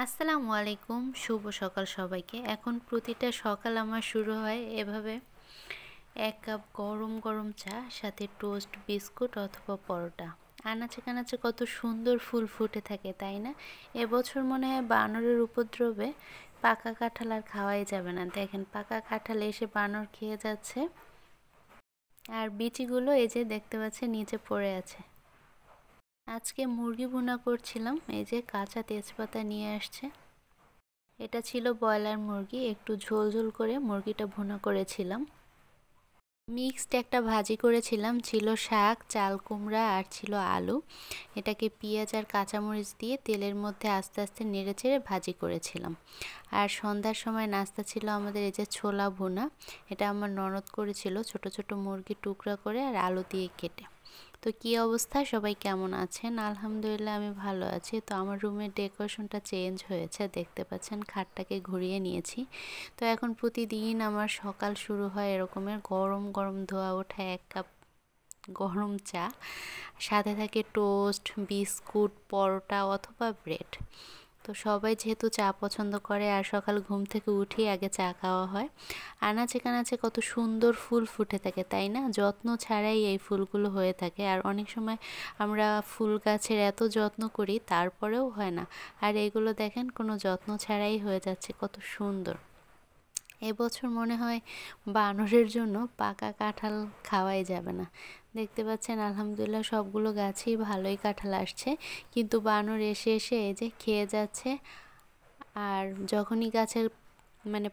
আসসালামু আলাইকুম, শুভ সকাল সবাইকে। এখন প্রতিটা সকাল আমার শুরু হয় এভাবে, এক কাপ গরম গরম চা, সাথে টোস্ট, বিস্কুট অথবা পরোটা। আনাচে কানাচে কত সুন্দর ফুল ফুটে থাকে, তাই না? এবছর মনে হয় বানরের উপদ্রবে পাকা কাঁঠাল আর খাওয়াই যাবে না। দেখেন, পাকা কাঁঠাল এসে বানর খেয়ে যাচ্ছে, আর বিচিগুলো এই যে দেখতে পাচ্ছেন নিচে পড়ে আছে। আজকে মুরগি ভুনা করছিলাম, এই যে কাঁচা তেজপাতা নিয়ে আসছে। এটা ছিল ব্রয়লার মুরগি, একটু ঝোল ঝোল করে মুরগিটা ভুনা করেছিলাম। মিক্সড একটা ভাজি করেছিলাম, ছিল শাক, চাল কুমড়া আর ছিল আলু। এটাকে পেঁয়াজ আর কাঁচামরিচ দিয়ে তেলের মধ্যে আস্তে আস্তে নেড়ে চেড়ে ভাজি করেছিলাম। আর সন্ধ্যার সময় নাস্তা ছিল আমাদের এই যে ছোলা ভুনা। এটা আমার ননদ করেছিল, ছোট ছোট মুরগি টুকরা করে আর আলু দিয়ে কেটে। তো কী অবস্থা, সবাই কেমন আছেন? আলহামদুলিল্লাহ আমি ভালো আছি। তো আমার রুমের ডেকোরেশনটা চেঞ্জ হয়েছে, দেখতে পাচ্ছেন খাটটাকে ঘুরিয়ে নিয়েছি। তো এখন প্রতিদিন আমার সকাল শুরু হয় এরকমের গরম গরম ধোয়া ওঠা এক কাপ গরম চা, সাথে থাকে টোস্ট, বিস্কুট, পরোটা অথবা ব্রেড। তো সবাই যেহেতু চা পছন্দ করে, আর সকাল ঘুম থেকে উঠেই আগে চা খাওয়া হয়। আনাচে কানাচে কত সুন্দর ফুল ফুটে থাকে, তাই না? যত্ন ছাড়াই এই ফুলগুলো হয়ে থাকে। আর অনেক সময় আমরা ফুল গাছের এত যত্ন করি, তারপরেও হয় না। আর এগুলো দেখেন কোনো যত্ন ছাড়াই হয়ে যাচ্ছে, কত সুন্দর। এবছর মনে হয় বানরের জন্য পাকা কাঁঠাল খাওয়াই যাবে না। দেখতে পাচ্ছেন আলহামদুলিল্লাহ সবগুলো গাছেই ভালোই কাঁঠাল আসছে, কিন্তু বানর এসে এসে এই যে খেয়ে যাচ্ছে। আর যখনই গাছের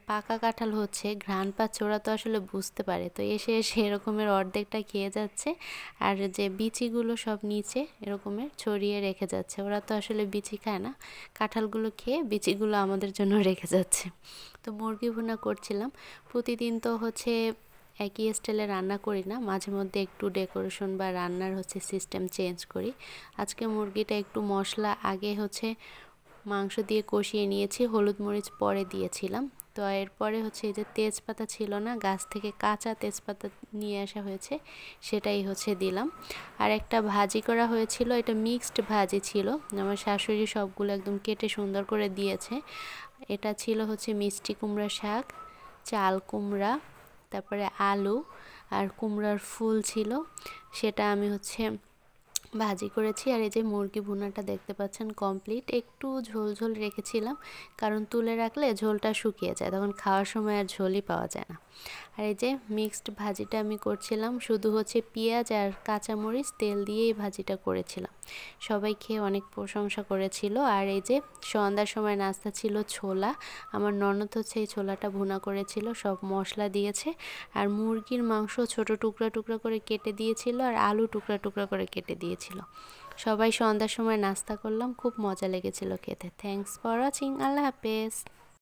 পাকা কাঁঠাল হচ্ছে, ঘ্রাণ পাচ্ছে, ওরা তো আসলে বুঝতে পারে, তো এসে এসে এরকমের অর্ধেকটা খেয়ে যাচ্ছে। আর যে বিচিগুলো সব নিচে এরকমের ছড়িয়ে রেখে যাচ্ছে। ওরা তো আসলে বিচি খায় না, কাঁঠালগুলো খেয়ে বিচিগুলো আমাদের জন্য রেখে যাচ্ছে। তো মুরগি ভুনা করছিলাম। প্রতিদিন তো একই স্টাইলে রান্না করি না, মাঝে মধ্যে একটু ডেকোরেশন বা রান্নার সিস্টেম চেঞ্জ করি। আজকে মুরগিটা একটু মশলা আগে মাংস দিয়ে কষিয়ে নিয়েছি, হলুদ মরিচ পরে দিয়েছিলাম। তো এরপরে এই যে তেজপাতা ছিল না, গাছ থেকে কাঁচা তেজপাতা নিয়ে আসা হয়েছে, সেটাই দিলাম। আর একটা ভাজি করা হয়েছিল, এটা মিক্সড ভাজি ছিল, আমার শাশুড়ি সবগুলো একদম কেটে সুন্দর করে দিয়েছে। এটা ছিল মিষ্টি কুমড়া শাক, চাল কুমড়া, তারপরে আলু আর কুমড়ার ফুল ছিল, সেটা আমি ভাজি করেছি। আর এই যে মুরগি ভুনাটা দেখতে পাচ্ছেন কমপ্লিট। একটু ঝোল ঝোল রেখেছিলাম, কারণ তুলে রাখলে ঝোলটা শুকিয়ে যায়, তখন খাওয়ার সময় আর ঝোলই পাওয়া যায় না। আর এই যে মিক্সড ভাজিটা আমি করছিলাম, শুধু পেঁয়াজ আর কাঁচামরিচ তেল দিয়েই ভাজিটা করেছিলাম। সবাই খেয়ে অনেক প্রশংসা করেছিল। আর এই যে সন্ধ্যার সময় নাস্তা ছিল ছোলা। আমার ননদ এই ছোলাটা ভুনা করেছিল, সব মশলা দিয়েছে। আর মুরগির মাংস ছোট টুকরা টুকরা করে কেটে দিয়েছিল, আর আলু টুকরা টুকরা করে কেটে দিয়েছিল। সবাই সন্ধ্যার সময় নাস্তা করলাম, খুব মজা লেগেছিল খেতে। থ্যাঙ্কস ফর ওয়াচিং, আল্লাহ হাফেজ।